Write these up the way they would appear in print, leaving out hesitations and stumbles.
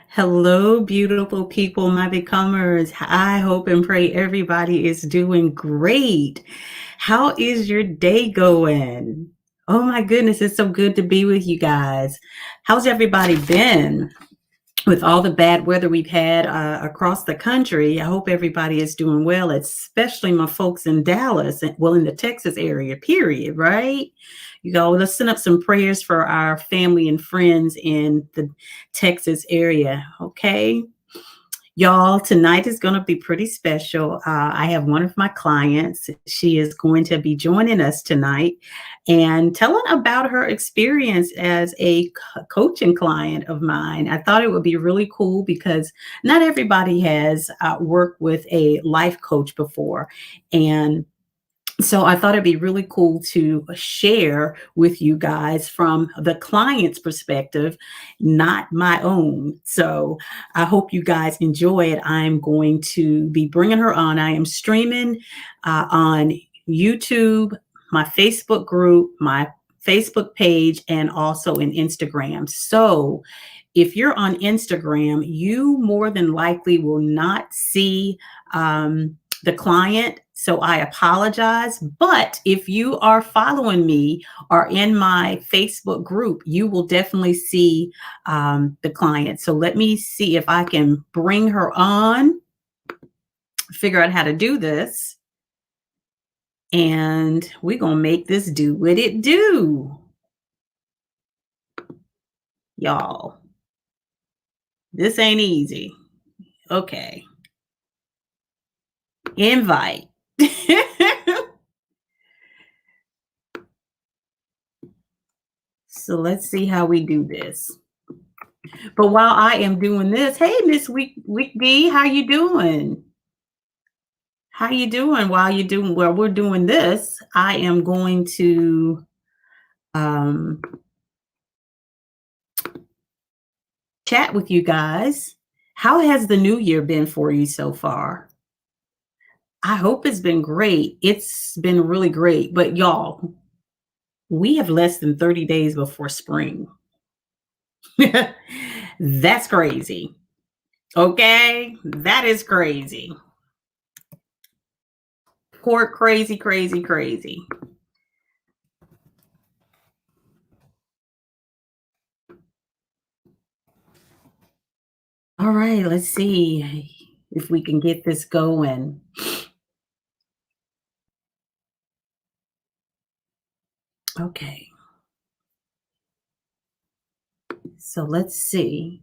Hello, beautiful people, my becomers. I hope and pray everybody is doing great. How is your day going? Oh my goodness, it's so good to be with you guys. How's everybody been? With all the bad weather we've had across the country, I hope everybody is doing well, especially my folks in Dallas, well, in the Texas area, period, right? You go, let's send up some prayers for our family and friends in the Texas area, okay? Y'all, tonight is going to be pretty special. I have one of my clients. She is going to be joining us tonight and telling about her experience as a coaching client of mine. I thought it would be really cool because not everybody has worked with a life coach before. And so I thought it'd be really cool to share with you guys from the client's perspective, not my own. So I hope you guys enjoy it. I'm going to be bringing her on. I am streaming on YouTube, my Facebook group, my Facebook page, and also in Instagram. So if you're on Instagram, you more than likely will not see the client. So I apologize. But if you are following me or in my Facebook group, you will definitely see the client. So let me see if I can bring her on, figure out how to do this. And we're going to make this do what it do, y'all. This ain't easy. Okay. Invite. So let's see how we do this. But while I am doing this, hey, Miss Week B, how you doing? How you doing? While we're doing this, I am going to um, chat with you guys. How has the new year been for you so far? I hope it's been great. It's been really great. But y'all, we have less than 30 days before spring. That's crazy. Okay, that is crazy. Poor crazy, crazy, crazy. All right, let's see if we can get this going. Okay, so let's see.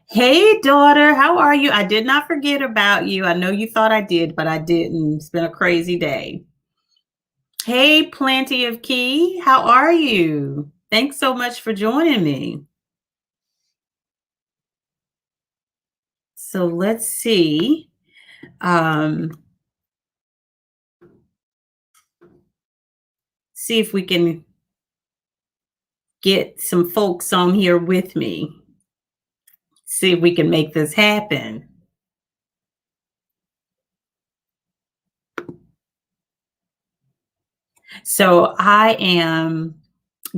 Hey, daughter, how are you? I did not forget about you. I know you thought I did, but I didn't. It's been a crazy day. Hey, Plenty of Key, how are you? Thanks so much for joining me. So let's see. Um, see if we can get some folks on here with me. See if we can make this happen. So I am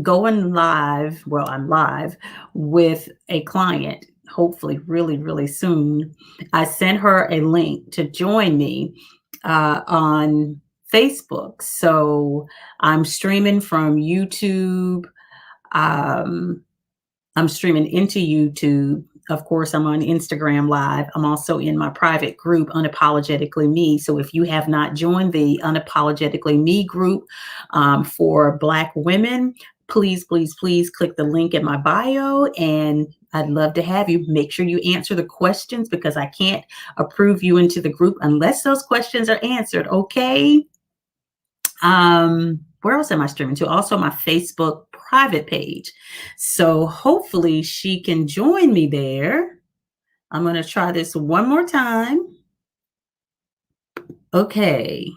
going live. Well, I'm live with a client, hopefully, really, really soon. I sent her a link to join me on Facebook. So I'm streaming from YouTube. Um, I'm streaming into YouTube. Of course, I'm on Instagram Live. I'm also in my private group, Unapologetically Me. So if you have not joined the Unapologetically Me group for Black women, please, please, please click the link in my bio and I'd love to have you. Make sure you answer the questions because I can't approve you into the group unless those questions are answered. Okay. Where else am I streaming to? Also my Facebook private page. So hopefully she can join me there. I'm going to try this one more time. Okay.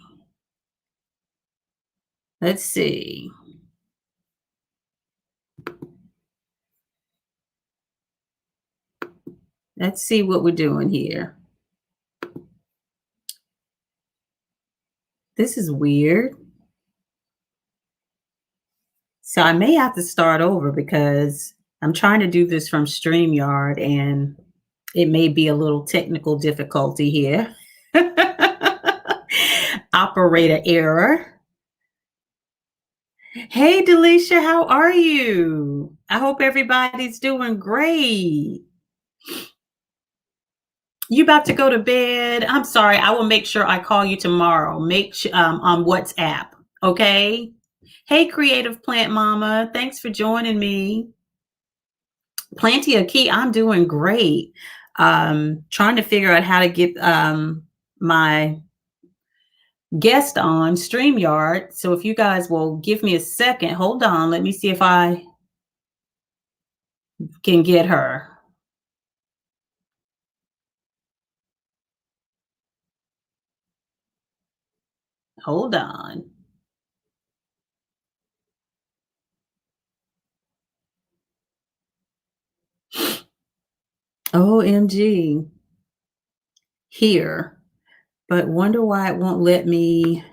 Let's see. Let's see what we're doing here. This is weird. So I may have to start over because I'm trying to do this from StreamYard and It may be a little technical difficulty here. Operator error. Hey, Delisha, how are you? I hope everybody's doing great. You about to go to bed? I'm sorry. I will make sure I call you tomorrow. On WhatsApp. Okay. Hey, Creative Plant Mama. Thanks for joining me. Planty a Key. I'm doing great. Trying to figure out how to get my guest on StreamYard. So if you guys will give me a second, hold on. Let me see if I can get her. Hold on. OMG. Here. But wonder why it won't let me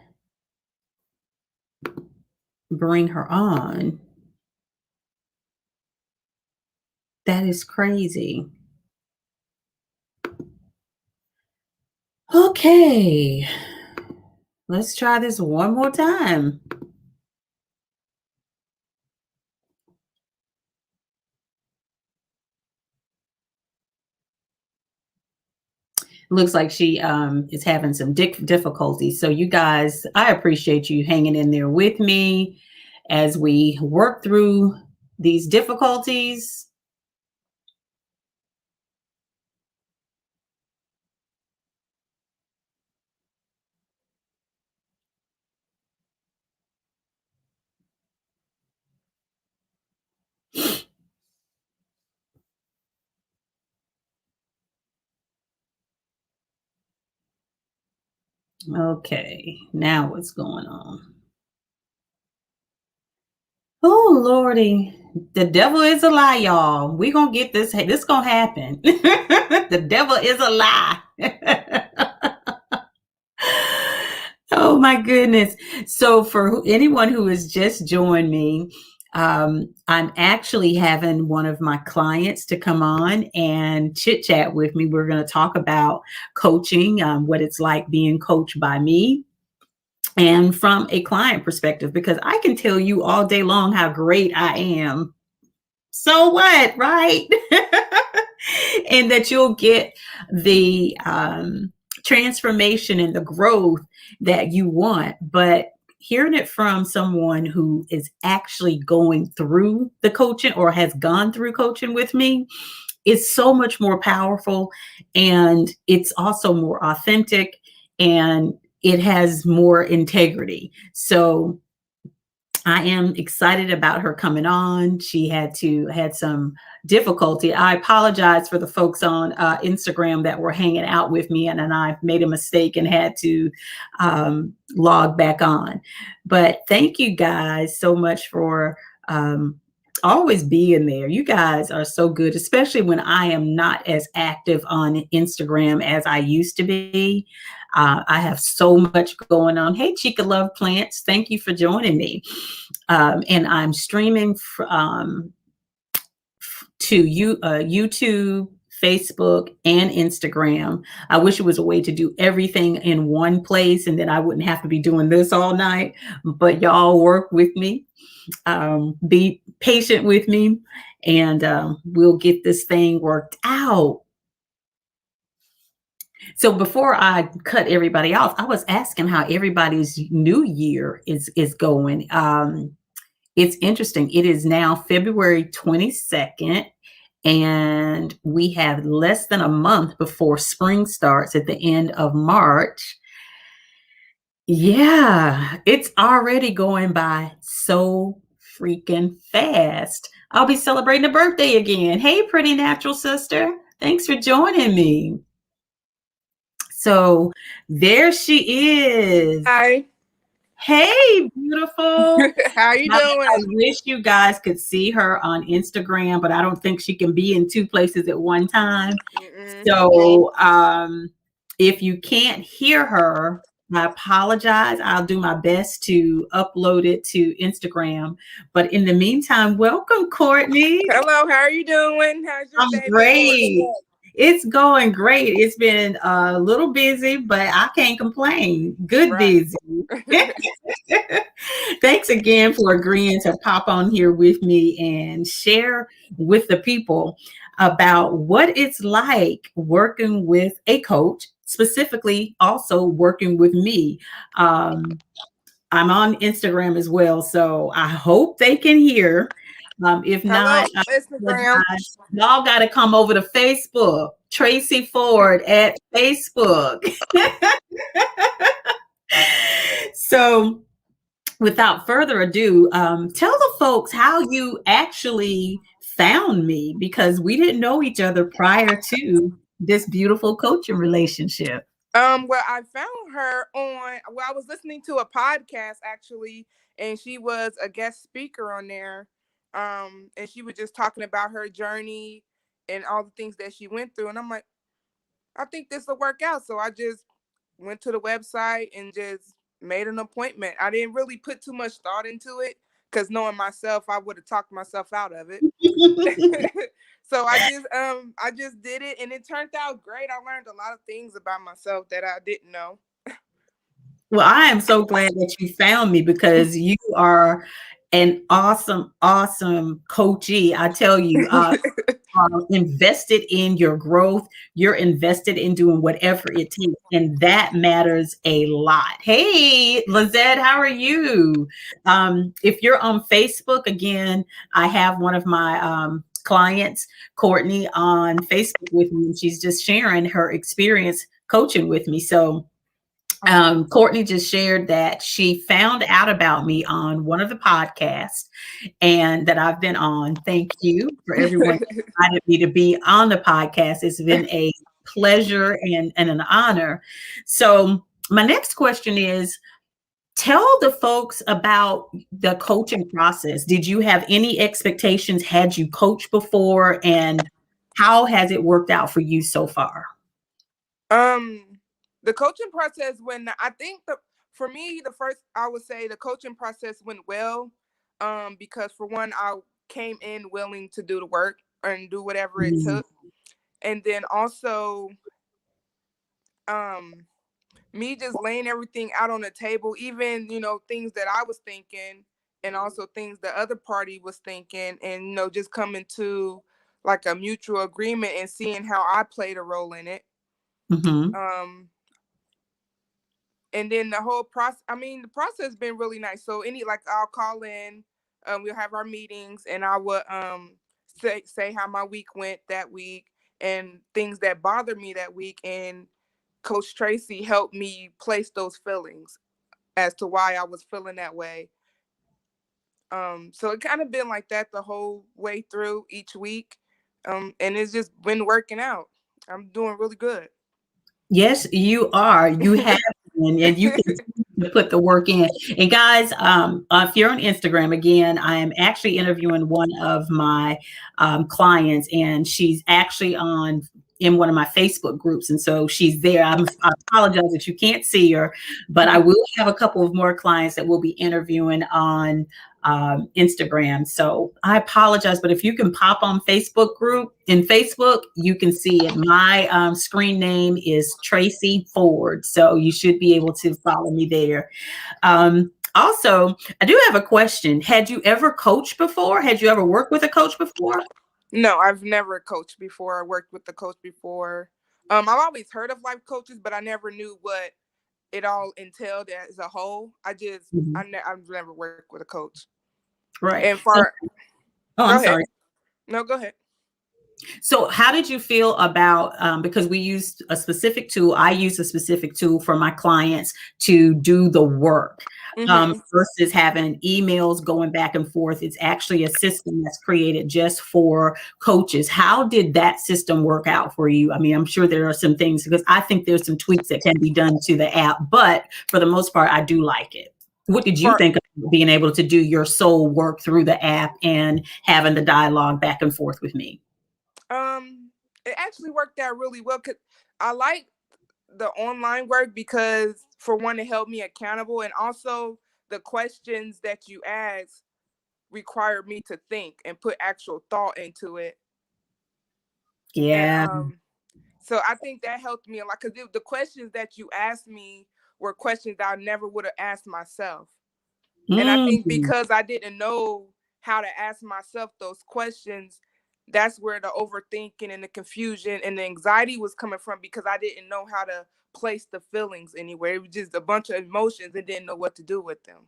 bring her on. That is crazy. Okay. Let's try this one more time. Looks like she is having some difficulties. So you guys, I appreciate you hanging in there with me as we work through these difficulties. Okay, now what's going on? Oh, Lordy. The devil is a lie, y'all. We're going to get this. This going to happen. The devil is a lie. Oh, my goodness. So for anyone who has just joined me, I'm actually having one of my clients to come on and chit chat with me. We're going to talk about coaching, what it's like being coached by me, and from a client perspective, because I can tell you all day long how great I am. So what, right? And that you'll get the transformation and the growth that you want. But hearing it from someone who is actually going through the coaching or has gone through coaching with me is so much more powerful, and it's also more authentic, and it has more integrity. So I am excited about her coming on. She had some difficulty. I apologize for the folks on Instagram that were hanging out with me, and I made a mistake and had to log back on. But thank you guys so much for always being there. You guys are so good, especially when I am not as active on Instagram as I used to be. I have so much going on. Hey, Chica Love Plants, thank you for joining me. And I'm streaming to YouTube, Facebook, and Instagram. I wish it was a way to do everything in one place, and then I wouldn't have to be doing this all night. But y'all work with me. Be patient with me, and we'll get this thing worked out. So before I cut everybody off, I was asking how everybody's new year is going. It's interesting. It is now February 22nd, and we have less than a month before spring starts at the end of March. Yeah, it's already going by so freaking fast. I'll be celebrating a birthday again. Hey, pretty natural sister. Thanks for joining me. So there she is. Hi. Hey, beautiful. How are you doing? I wish you guys could see her on Instagram, but I don't think she can be in two places at one time. So if you can't hear her, I apologize. I'll do my best to upload it to Instagram. But in the meantime, welcome, Courtney. Hello, how are you doing? How's your day I'm great. going? It's going great. It's been a little busy, but I can't complain. Good Right. busy. Thanks again for agreeing to pop on here with me and share with the people about what it's like working with a coach, specifically also working with me. Um, I'm on Instagram as well, so I hope they can hear. If Hello, not, I Instagram. apologize. Y'all got to come over to Facebook, Tracey Ford at Facebook. So, without further ado, tell the folks how you actually found me because we didn't know each other prior to this beautiful coaching relationship. Well, I found her I was listening to a podcast actually, and she was a guest speaker on there. And she was just talking about her journey and all the things that she went through. And I'm like, I think this will work out. So I just went to the website and just made an appointment. I didn't really put too much thought into it because knowing myself, I would have talked myself out of it. So I just did it and it turned out great. I learned a lot of things about myself that I didn't know. Well, I am so glad that you found me because you are an awesome, awesome coachee. I tell you, are invested in your growth. You're invested in doing whatever it takes, and that matters a lot. Hey, Lizette, how are you? If you're on Facebook, again, I have one of my clients, Courtney, on Facebook with me, and she's just sharing her experience coaching with me. So Courtney just shared that she found out about me on one of the podcasts and that I've been on. Thank you for everyone that invited me to be on the podcast. It's been a pleasure and an honor. So, my next question is tell the folks about the coaching process. Did you have any expectations? Had you coached before? And how has it worked out for you so far? um, the coaching process when I think the for me the first I would say the coaching process went well. Because for one I came in willing to do the work and do whatever it Mhm. took, and then also um me just laying everything out on the table, even things that I was thinking, and also things the other party was thinking, and just coming to like a mutual agreement and seeing how I played a role in it. Mhm. Um, and then the whole process. I mean, the process has been really nice. So like I'll call in, we'll have our meetings, and I would say how my week went that week and things that bothered me that week, and Coach Tracey helped me place those feelings as to why I was feeling that way. So it kind of been like that the whole way through each week. And it's just been working out. I'm doing really good. Yes, you are. You have been, and you continue to put the work in. And guys, if you're on Instagram, again, I am actually interviewing one of my clients, and she's actually on in one of my Facebook groups, and so she's there. I apologize that you can't see her, but I will have a couple of more clients that we'll be interviewing on Instagram. So I apologize, but if you can pop on Facebook group in Facebook, you can see it. My screen name is Tracey Ford, so you should be able to follow me there. Also, I do have a question. Had you ever coached before? Had you ever worked with a coach before? No, I've never coached before. I worked with the coach before. I've always heard of life coaches, but I never knew what it all entailed as a whole. Mhm. I've never worked with a coach. Right. And So, for oh, Go I'm ahead. sorry. No, go ahead. So, how did you feel about because we used a specific tool? I use a specific tool for my clients to do the work Mhm. versus having emails going back and forth. It's actually a system that's created just for coaches. How did that system work out for you? I mean, I'm sure there are some things because I think there's some tweaks that can be done to the app, but for the most part, I do like it. What did you For think of being able to do your soul work through the app and having the dialogue back and forth with me? it actually worked out really well. Cause I like the online work because for one, it held me accountable, and also the questions that you ask required me to think and put actual thought into it. And Yeah. So I think that helped me a lot because the questions that you asked me were questions I never would have asked myself. And I think Mm. because I didn't know how to ask myself those questions, that's where the overthinking and the confusion and the anxiety was coming from, because I didn't know how to place the feelings anywhere. It was just a bunch of emotions and didn't know what to do with them.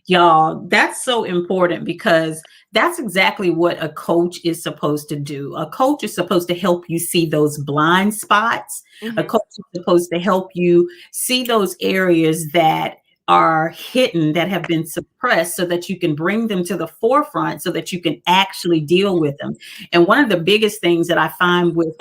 Y'all, that's so important because that's exactly what a coach is supposed to do. A coach is supposed to help you see those blind spots. A Hmm. coach is supposed to help you see those areas that are hidden, that have been suppressed, so that you can bring them to the forefront so that you can actually deal with them. And one of the biggest things that I find with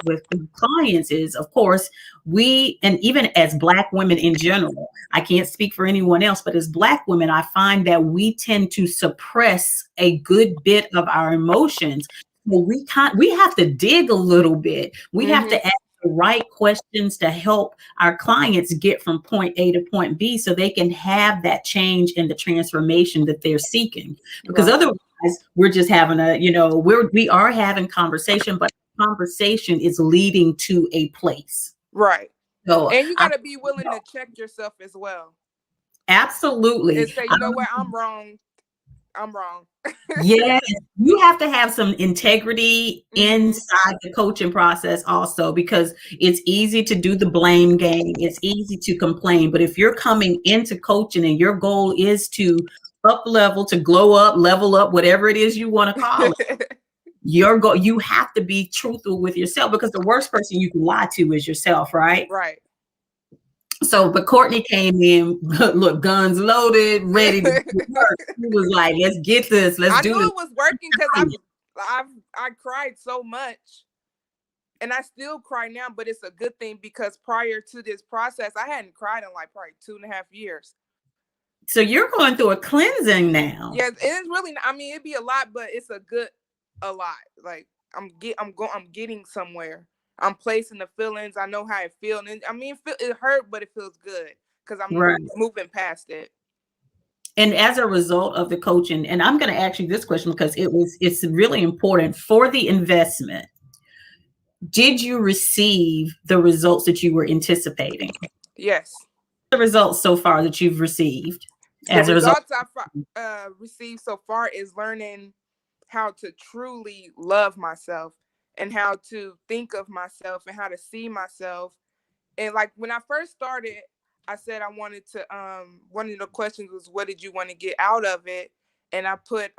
clients is, of course, we, and even as Black women in general, I can't speak for anyone else, but as Black women, I find that we tend to suppress a good bit of our emotions. Well, we have to dig a little bit. We have Hmm. to ask the right questions to help our clients get from point A to point B so they can have that change and the transformation that they're seeking. Because Right. otherwise, we're just having we are having conversation, but conversation is leading to a place. Right. So And you I got to be willing to check yourself as well and absolutely. say, you know what, I'm wrong. I'm wrong. Yes, you have to have some integrity Hmm. inside the coaching process also, because it's easy to do the blame game. It's easy to complain. But if you're coming into coaching and your goal is to up level, to glow up, level up, whatever it is you want to call it, you have to be truthful with yourself, because the worst person you can lie to is yourself, right? Right. So, but Courtney came in, look, guns loaded, ready to work. She was like, let's get this, let's I do knew this. it was working because I cried so much, and I still cry now, but it's a good thing because prior to this process, I hadn't cried in like probably 2.5 years. So you're going through a cleansing now. Yeah, it's really. I mean, it'd be a lot, but it's a lot. Like I'm getting somewhere. I'm placing the feelings. I know how it feels, and I mean, it hurt, but it feels good because I'm Right. moving past it. And as a result of the coaching, and I'm going to ask you this question because it's really important for the investment. Did you receive the results that you were anticipating? Yes. The results so far that you've received The as a result. results I've received so far is learning how to truly love myself and how to think of myself and how to see myself. And like when I first started, I said I wanted to one of the questions was, what did you want to get out of it? And I put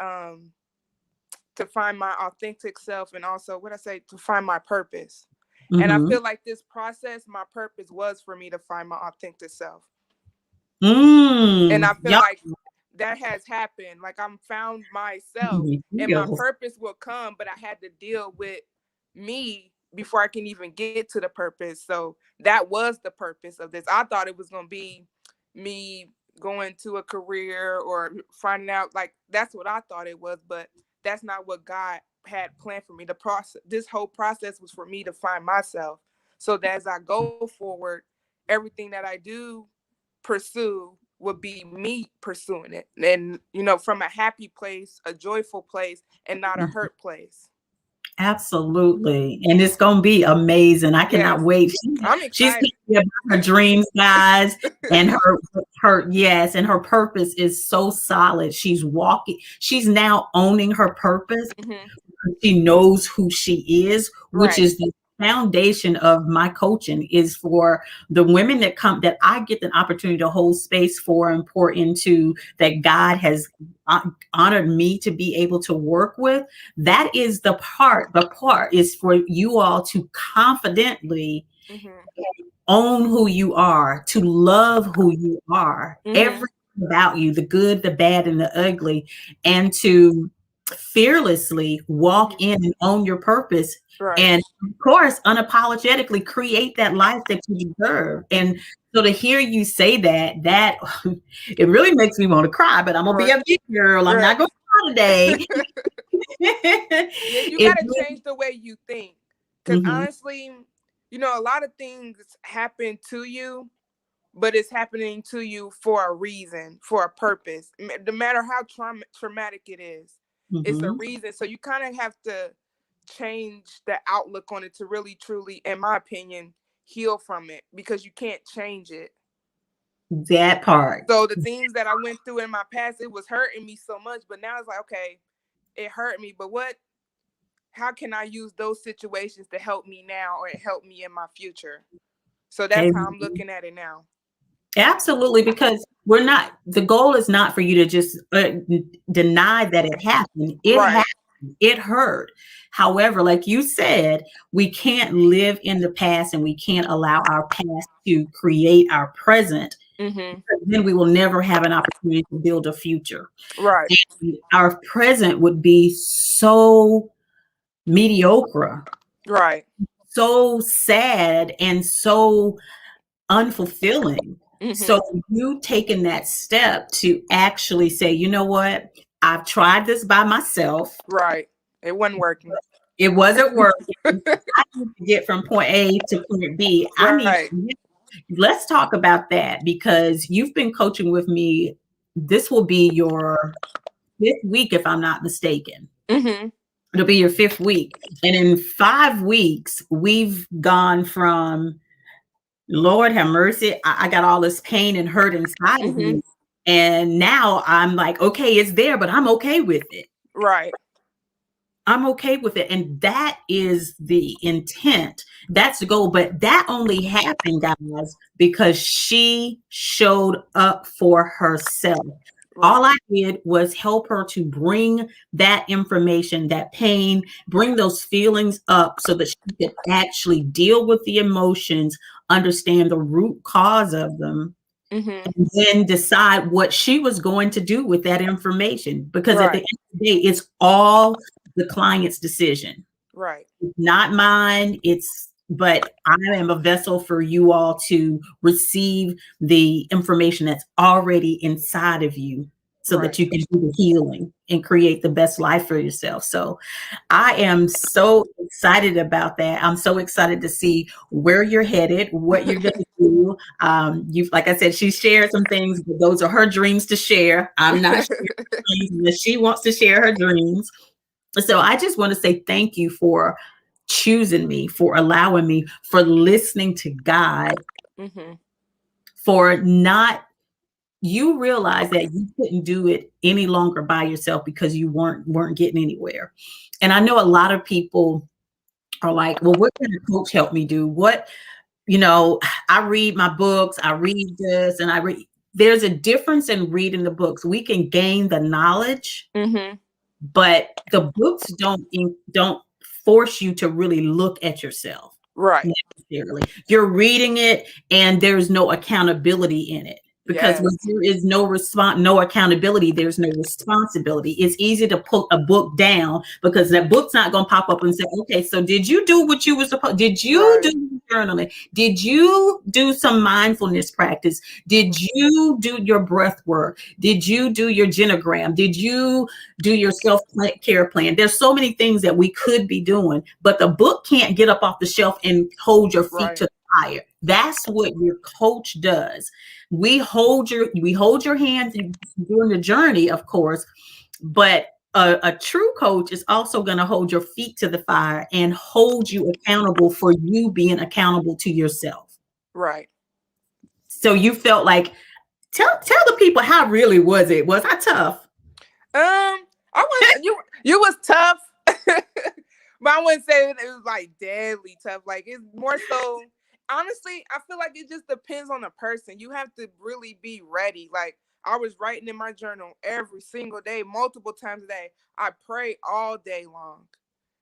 to find my authentic self, and also what I say, to find my purpose. And I Mm-hmm. feel like this process, my purpose was for me to find my authentic self. And I feel Y'all, like that has happened. Like I'm found myself and my purpose will come, but I had to deal with me before I can even get to the purpose. So that was the purpose of this. I thought it was going to be me going to a career or finding out, like that's what I thought it was, but that's not what God had planned for me. The process, this whole process was for me to find myself, so that as I go forward, everything that I do pursue would be me pursuing it, and from a happy place, a joyful place, and not a hurt place. absolutely. And it's going to be amazing. I cannot Yes, wait. I'm She's excited. thinking about her dreams, guys, and yes, and her purpose is so solid. She's now owning her purpose. Hmm. She knows who she is, which Right. is the foundation of my coaching, is for the women that I get the opportunity to hold space for and pour into, that God has honored me to be able to work with. That is the part is for you all to confidently Hmm. own who you are, to love who you are, Hmm. everything about you, the good, the bad, and the ugly, and to fearlessly walk Hmm. in and own your purpose. Right. And of course, unapologetically create that life that you deserve. And so to hear you say that it really makes me want to cry, but I'm gonna be Right. a big girl. I'm Right. not gonna cry today. Yeah, you it got to really, change the way you think. Because mhm, honestly, a lot of things happen to you, but it's happening to you for a reason, for a purpose. No matter how traumatic it is, it's a mhm. reason. So you kind of have to change the outlook on it to really, truly, in my opinion, heal from it, because you can't change it. That part. So the things that I went through in my past, it was hurting me so much, but now it's like, okay, it hurt me, but how can I use those situations to help me now or help me in my future? So that's how I'm Amen. looking at it now. Absolutely, because the goal is not for you to just deny that it happened. It Right. happened. It hurt. However, like you said, we can't live in the past and we can't allow our past to create our present. Mm-hmm. Then we will never have an opportunity to build a future. Right. And our present would be so mediocre, Right. so sad, and so unfulfilling. Mm-hmm. So you taking that step to actually say, you know what? I've tried this by myself. Right. It wasn't working. It wasn't working. I need to get from point A to point B. Right. Let's talk about that because you've been coaching with me. This will be your fifth week, if I'm not mistaken. Mm-hmm. It'll be your fifth week. And in 5 weeks, we've gone from Lord have mercy. I got all this pain and hurt inside of Mm-hmm. me. And now I'm like, okay, it's there, but I'm okay with it. Right. I'm okay with it. And that is the intent. That's the goal. But that only happened, guys, because she showed up for herself. Right. All I did was help her to bring that information, that pain, bring those feelings up so that she could actually deal with the emotions, understand the root cause of them, Mm-hmm. and then decide what she was going to do with that information. Because at the Right. end of the day, it's all the client's decision, Right. not mine. But I am a vessel for you all to receive the information that's already inside of you so that Right. you can do the healing and create the best life for yourself. So I am so excited about that. I'm so excited to see where you're headed, what you're going to do. Like I said, she shared some things, but those are her dreams to share. I'm not sure that she wants to share her dreams. So I just want to say thank you for choosing me, for allowing me, for listening to God, Mm-hmm. for not, you realize that you couldn't do it any longer by yourself because you weren't getting anywhere. And I know a lot of people are like, well, what can a coach help me do? I read my books, I read this, and I read. There's a difference in reading the books. We can gain the knowledge, Mm-hmm. but the books don't force you to really look at yourself Right. necessarily. You're reading it and there's no accountability in it. Because when Yes. there is no accountability, there's no responsibility. It's easy to put a book down because that book's not going to pop up and say, okay, so did you do what you were supposed? Did you Right. do journaling? Did you do some mindfulness practice? Did you do your breath work? Did you do your genogram? Did you do your self-care plan? There's so many things that we could be doing, but the book can't get up off the shelf and hold your feet Right. to the fire. That's what your coach does. We hold your hand during the journey, of course, but a true coach is also going to hold your feet to the fire and hold you accountable for you being accountable to yourself. Right. So you felt like, tell the people how really was it? Was I tough? I wouldn't. You was tough, but I wouldn't say it was like deadly tough. Like, it's more so. Honestly, I feel like it just depends on the person. You have to really be ready. Like, I was writing in my journal every single day, multiple times a day. I pray all day long.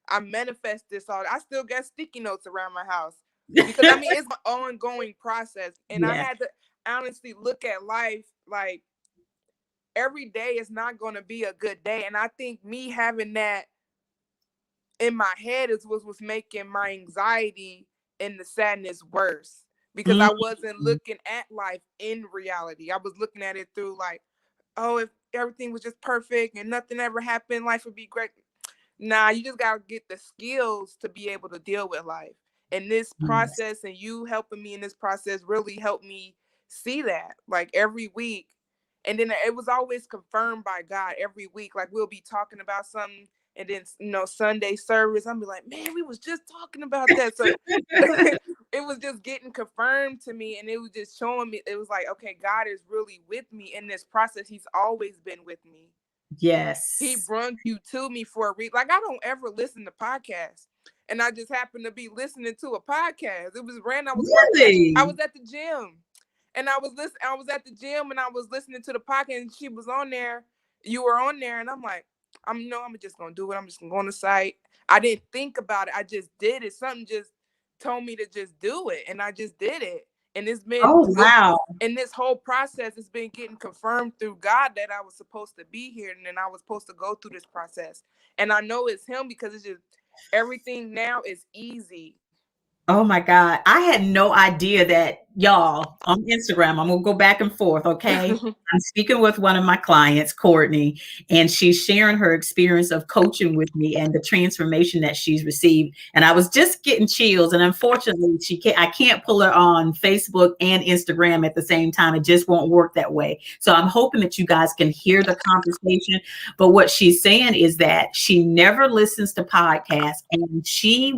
I manifest this all. I still got sticky notes around my house because I mean it's an ongoing process, and I Yeah. had to honestly look at life like every day is not going to be a good day, and I think me having that in my head is what was making my anxiety and the sadness worse, because I wasn't Mhm. looking at life in reality. I was looking at it through like, oh, if everything was just perfect and nothing ever happened, life would be great. Nah, you just gotta get the skills to be able to deal with life. And this Yes. process and you helping me in this process really helped me see that like every week. And then it was always confirmed by God every week. Like, we'll be talking about something and then Sunday service. I'm be like, man, we was just talking about that. So it was just getting confirmed to me, and it was just showing me. It was like, okay, God is really with me in this process. He's always been with me. He Yes. brung you to me for a reason. Like, I don't ever listen to podcasts, and I just happened to be listening to a podcast. It was random. I was working at. I Really? was at the gym, and I was listening. I was at the gym, and I was listening to the podcast. And she was on there. You were on there, and I'm like, I'm just gonna do it. I'm just gonna go on the site. I didn't think about it. I just did it. Something just told me to just do it, and I just did it. And it's been Oh, this wow. in this whole process, it's been getting confirmed through God that I was supposed to be here, and then I was supposed to go through this process. And I know it's Him because it's just everything now is easy. Oh my God. I had no idea that y'all on Instagram, I'm gonna go back and forth, okay? I'm speaking with one of my clients, Courtney, and she's sharing her experience of coaching with me and the transformation that she's received. And I was just getting chills, and unfortunately, I can't pull her on Facebook and Instagram at the same time. It just won't work that way. So I'm hoping that you guys can hear the conversation. But what she's saying is that she never listens to podcasts, and she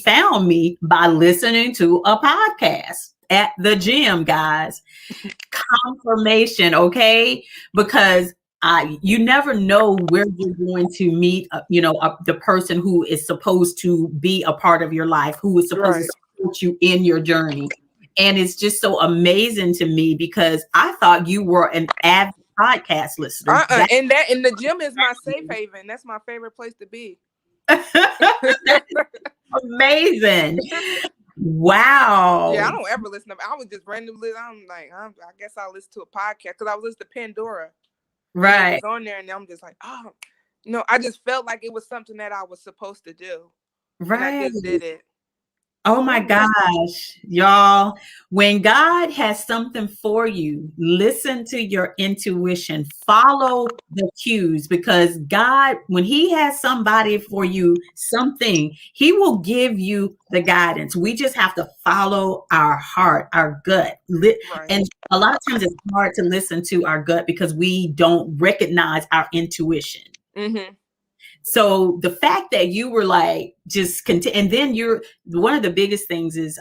found me by listening to a podcast at the gym, guys. Confirmation, okay? Because you never know where you're going to meet, the person who is supposed to be a part of your life, who is supposed to Right. support you in your journey. And it's just so amazing to me because I thought you were an avid podcast listener. And the gym is my safe haven. That's my favorite place to be. That's amazing. Yeah, I Wow. don't ever listen to. I was just randomly. I'm like, I guess I'll listen to a podcast because I was listening to Pandora, and it Right. was on there, and I'm just like, oh, no, I just felt like it was something that I was supposed to do, and I Right. just did it. Oh my Ooh. gosh, y'all. When God has something for you, listen to your intuition, follow the cues because God, when He has somebody for you, something, He will give you the guidance. We just have to follow our heart, our gut. Right. And a lot of times it's hard to listen to our gut because we don't recognize our intuition. Mm-hmm. So the fact that you were like just continue, and then one of the biggest things is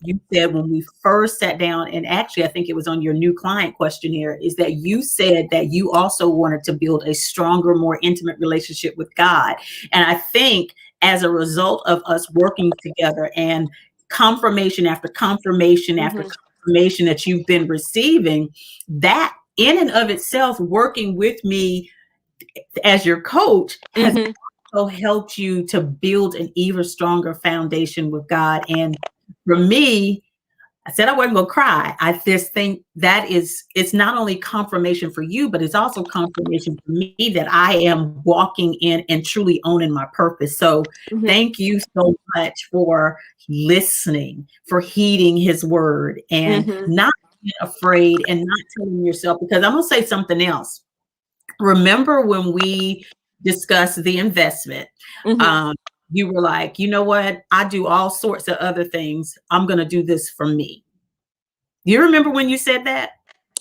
you said when we first sat down, and actually I think it was on your new client questionnaire, is that you said that you also wanted to build a stronger, more intimate relationship with God. And I think as a result of us working together and confirmation after confirmation after Mm-hmm. confirmation that you've been receiving, that in and of itself, working with me as your coach has Mm-hmm. also helped you to build an even stronger foundation with God. And for me, I said I wasn't going to cry. I just think it's not only confirmation for you, but it's also confirmation for me that I am walking in and truly owning my purpose. So Mm-hmm. thank you so much for listening, for heeding His word, and Mm-hmm. not being afraid and not telling yourself, because I'm going to say something else. Remember when we discussed the investment, Mm-hmm. um, you were like, you know what? I do all sorts of other things. I'm going to do this for me. You remember when you said that?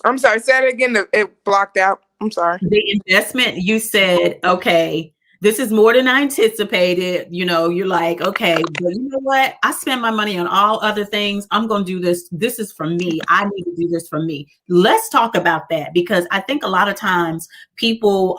I'm sorry. Say it again. It blocked out. I'm sorry. The investment, you said, okay, this is more than I anticipated. You're like, okay, but you know what? I spend my money on all other things. I'm going to do this. This is for me. I need to do this for me. Let's talk about that because I think a lot of times people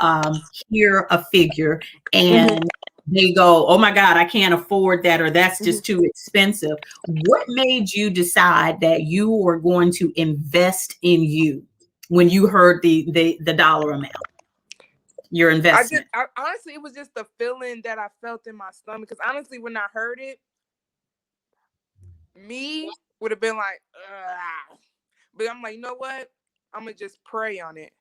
hear a figure Mm-hmm. and they go, oh my God, I can't afford that, or that's Mm-hmm. just too expensive. What made you decide that you were going to invest in you? When you heard the dollar amount, your investment. Honestly, it was just the feeling that I felt in my stomach. Because honestly, when I heard it, me would have been like, ugh. But I'm like, you know what? I'm gonna just pray on it,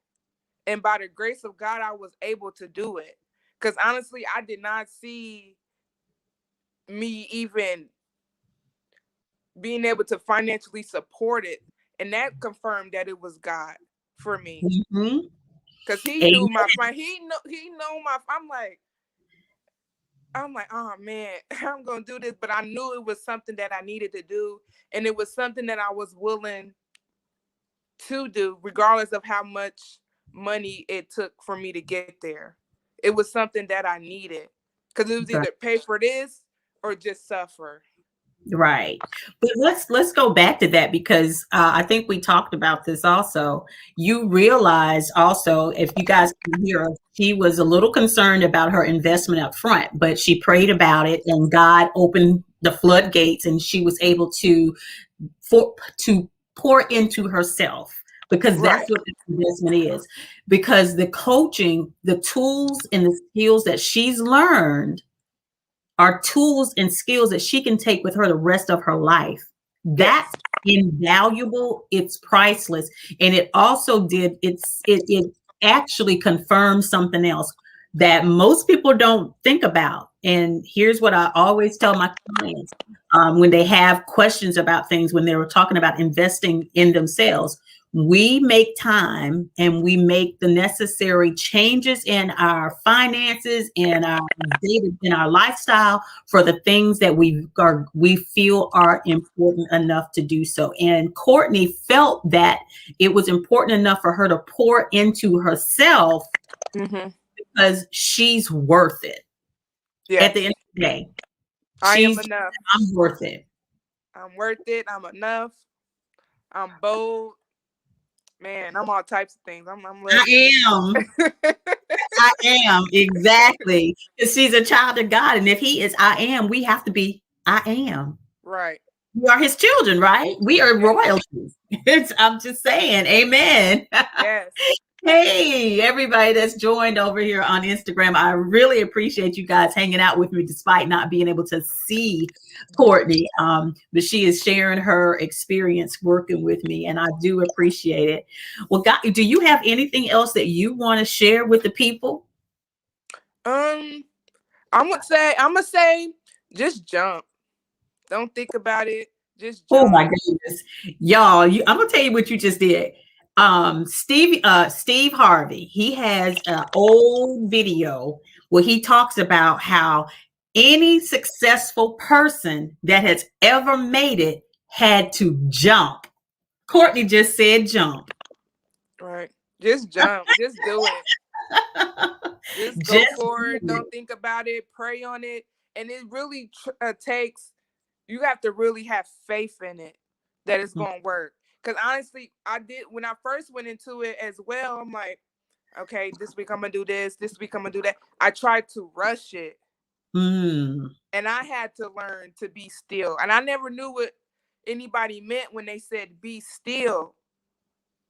and by the grace of God, I was able to do it. Because honestly, I did not see me even being able to financially support it, and that confirmed that it was God for me. Mhm. Because He knew Amen. my friend. He know my. I'm like, oh man, I'm gonna do this, but I knew it was something that I needed to do, and it was something that I was willing to do, regardless of how much money it took for me to get there. it was something that I needed, because it was Right. either pay for this or just suffer. Right. But let's go back to that because I think we talked about this also. You realize also, if you guys can hear, she was a little concerned about her investment up front, but she prayed about it and God opened the floodgates and she was able for, to pour into herself because Right. that's what the investment is. Because the coaching, the tools and the skills that she's learned are tools and skills that she can take with her the rest of her life. Yes. That's invaluable. It's priceless. And it also it actually confirms something else that most people don't think about. And here's what I always tell my clients when they have questions about things, when they were talking about investing in themselves. We make time and we make the necessary changes in our finances and our data in our lifestyle for the things that we feel are important enough to do so. And Courtney felt that it was important enough for her to pour into herself Mm-hmm. because she's worth it. At the Yes. end of the day, I am she's enough. I'm worth it. I'm worth it. I'm enough. I'm bold. Man, I'm all types of things. I'm I listening. am. I am exactly because she's a child of God, and if He is, I am. We have to be. I am. Right. We are His children, right? We are Yes. royalty. I'm just saying, Amen. Yes. Hey, everybody that's joined over here on Instagram. I really appreciate you guys hanging out with me despite not being able to see Courtney. But she is sharing her experience working with me, and I do appreciate it. Well, God, do you have anything else that you want to share with the people? Um, I'm gonna say just jump. Don't think about it. Just Oh jump. my goodness. Y'all, I'm gonna tell you what you just did. Steve Harvey, he has an old video where he talks about how any successful person that has ever made it had to jump. Courtney just said jump. Right. Just jump. Just do it. Just go Just for do it. it. Don't think about it. Pray on it. And it really takes, you have to really have faith in it that it's going to work. Because honestly, I did, when I first went into it as well, I'm like, okay, this week I'm going to do this. This week I'm going to do that. I tried to rush it. Mm, And I had to learn to be still. And I never knew what anybody meant when they said be still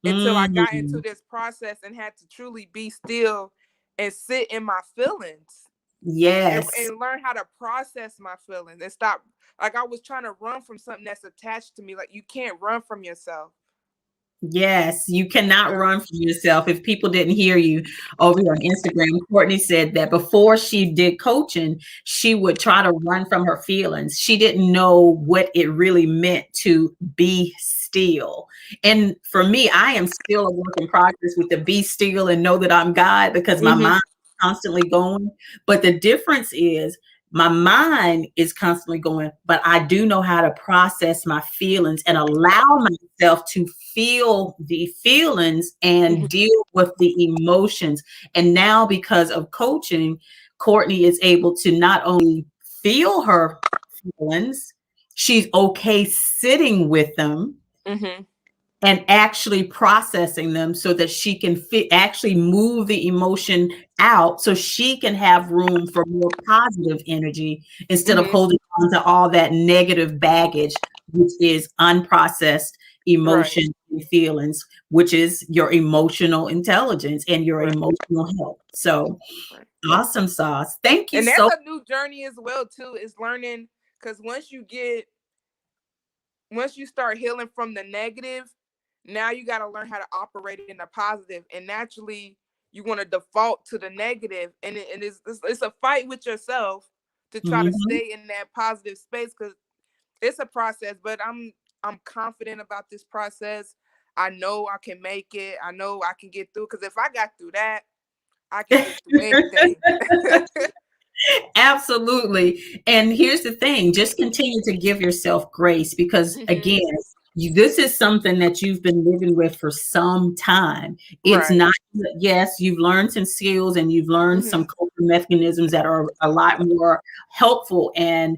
until I got into mm. this process and had to truly be still and sit in my feelings Yes. and learn how to process my feelings and stop. Like, I was trying to run from something that's attached to me. Like, you can't run from yourself. Yes, you cannot Yeah. run from yourself. If people didn't hear you over here on Instagram, Courtney said that before she did coaching, she would try to run from her feelings. She didn't know what it really meant to be still. And for me, I am still a work in progress with the be still and know that I'm God because my Mm-hmm. mind is constantly going. But the difference is my mind is constantly going, but I do know how to process my feelings and allow myself to feel the feelings Mm-hmm. and deal with the emotions. And now, because of coaching, Courtney is able to not only feel her feelings, she's okay sitting with them Mm-hmm. and actually processing them so that she can actually move the emotion out so she can have room for more positive energy instead of Mm-hmm. holding on to all that negative baggage, which is unprocessed Right. emotion and feelings, which is your emotional intelligence and your Right. emotional health. So Right. awesome sauce. Thank you And that's so a new journey as well too, is learning, because once you start healing from the negative, now you got to learn how to operate in the positive. And naturally, you want to default to the negative, and it's a fight with yourself to try to mhm. stay in that positive space, because it's a process. But I'm confident about this process. I know I can make it. I know I can get through. Because if I got through that, I can get through anything. Absolutely. And here's the thing, just continue to give yourself grace because, again, Mm-hmm. this is something that you've been living with for some time. It's Right. not, yes, you've learned some skills and you've learned some Mhm. coping mechanisms that are a lot more helpful and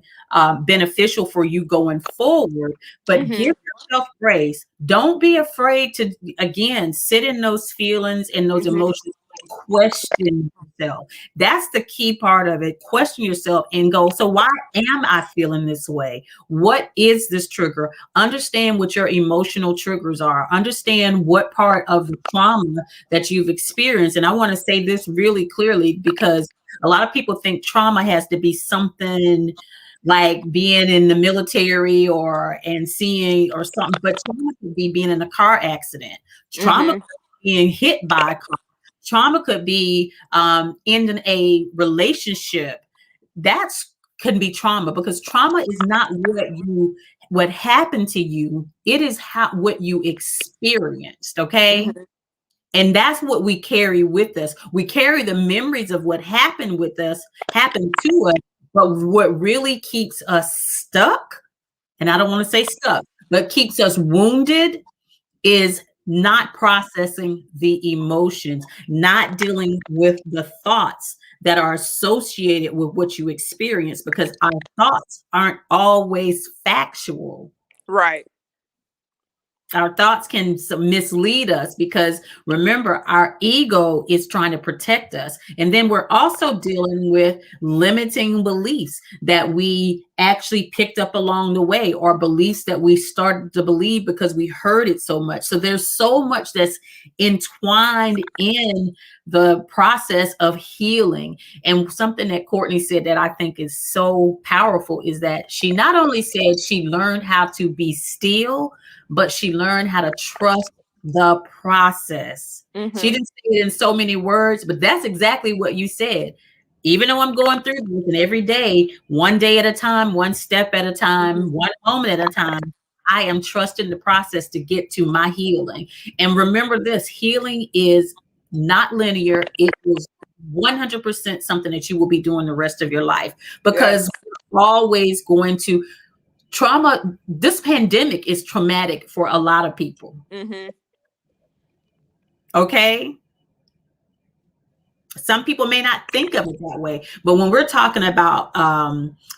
beneficial for you going forward. But give Mhm. yourself grace. Don't be afraid to, again, sit in those feelings and those Mhm. emotions. Question yourself. That's the key part of it. Question yourself and go, so why am I feeling this way? What is this trigger? Understand what your emotional triggers are. Understand what part of the trauma that you've experienced. And I want to say this really clearly because a lot of people think trauma has to be something like being in the military or and seeing or something, but trauma could be being in a car accident. Trauma Mhm. could be being hit by a car. Trauma could be ending a relationship. That's can be trauma because trauma is not what happened to you. It is how what you experienced. Okay. Mhm. And that's what we carry with us. We carry the memories of what happened with us, happened to us, but what really keeps us stuck, and I don't want to say stuck, but keeps us wounded is not processing the emotions, not dealing with the thoughts that are associated with what you experience because our thoughts aren't always factual. Right. Our thoughts can mislead us because remember, our ego is trying to protect us. And then we're also dealing with limiting beliefs that we actually picked up along the way or beliefs that we started to believe because we heard it so much. So there's so much that's entwined in the process of healing. And something that Courtney said that I think is so powerful is that she not only said she learned how to be still, but she learned how to trust the process. She Mhm. didn't say it in so many words, but that's exactly what you said. Even though I'm going through this and every day, one day at a time, one step at a time, Mhm. one moment at a time, I am trusting the process to get to my healing. And remember this healing is not linear, it is 100% something that you will be doing the rest of your life because Yes. we're always going to trauma. This pandemic is traumatic for a lot of people. Mhm. Okay. Some people may not think of it that way, but when we're talking about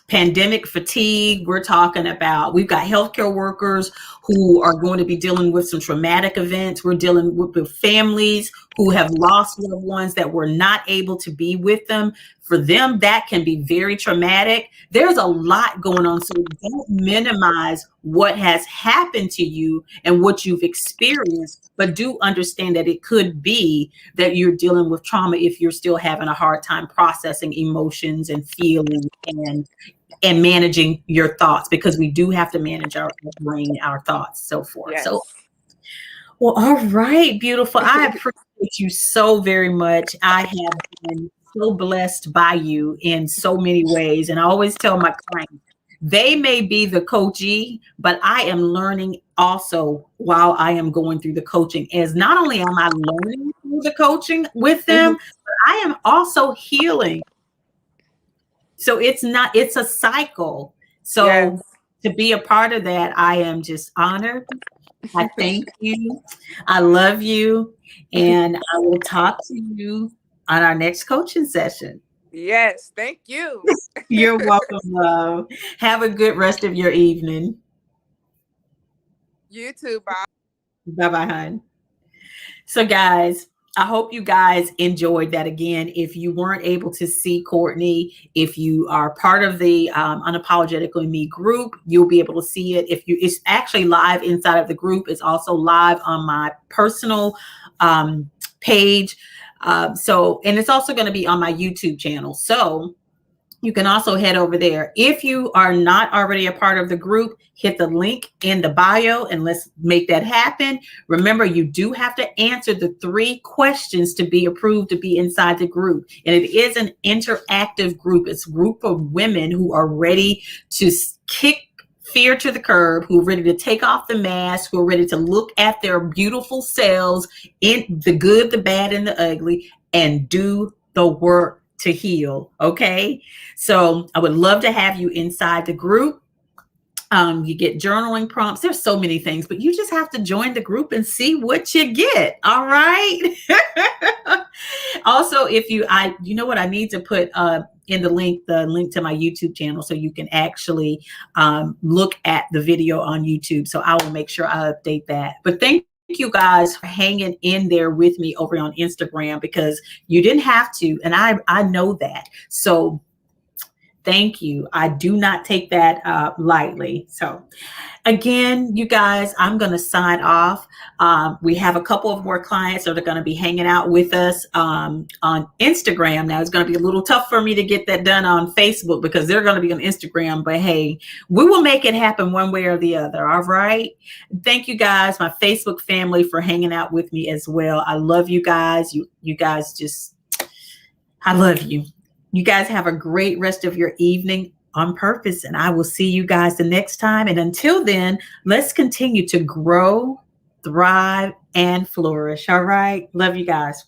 pandemic fatigue, we're talking about we've got healthcare workers who are going to be dealing with some traumatic events. We're dealing with families who have lost loved ones that were not able to be with them. For them, that can be very traumatic. There's a lot going on, so don't minimize what has happened to you and what you've experienced, but do understand that it could be that you're dealing with trauma if you're still having a hard time processing emotions and feelings and managing your thoughts because we do have to manage our brain, our thoughts, so forth. So, Yes. well, all right, beautiful. I appreciate you so very much. I have been so blessed by you in so many ways. And I always tell my clients, they may be the coachee, but I am learning also while I am going through the coaching. As not only am I learning through the coaching with them, Mhm. but I am also healing. So it's a cycle. Yes. So to be a part of that, I am just honored. I thank you. I love you. And I will talk to you on our next coaching session. Yes. Thank you. You're welcome, love. Have a good rest of your evening. You too. Bye. Bye bye, hon. So, guys, I hope you guys enjoyed that again. If you weren't able to see Courtney, if you are part of the Unapologetically Me group, you'll be able to see it. It's actually live inside of the group. It's also live on my personal page. And it's also going to be on my YouTube channel. So, you can also head over there. If you are not already a part of the group, hit the link in the bio and let's make that happen. Remember, you do have to answer the 3 questions to be approved to be inside the group. And it is an interactive group. It's a group of women who are ready to kick fear to the curb, who are ready to take off the mask, who are ready to look at their beautiful selves in the good, the bad, and the ugly and do the work to heal. Okay. So I would love to have you inside the group. You get journaling prompts. There's so many things, but you just have to join the group and see what you get. All right. Also, if you know what, I need to put in the link to my YouTube channel so you can actually look at the video on YouTube. So I will make sure I update that. But thank you guys for hanging in there with me over on Instagram, because you didn't have to, and I know that. So thank you. I do not take that lightly. So again, you guys, I'm going to sign off. We have a couple of more clients that are going to be hanging out with us on Instagram. Now, it's going to be a little tough for me to get that done on Facebook because they're going to be on Instagram. But hey, we will make it happen one way or the other. All right. Thank you guys, my Facebook family, for hanging out with me as well. I love you guys. You guys just, I love you. You guys have a great rest of your evening on purpose, and I will see you guys the next time. And until then, let's continue to grow, thrive, and flourish. All right. Love you guys.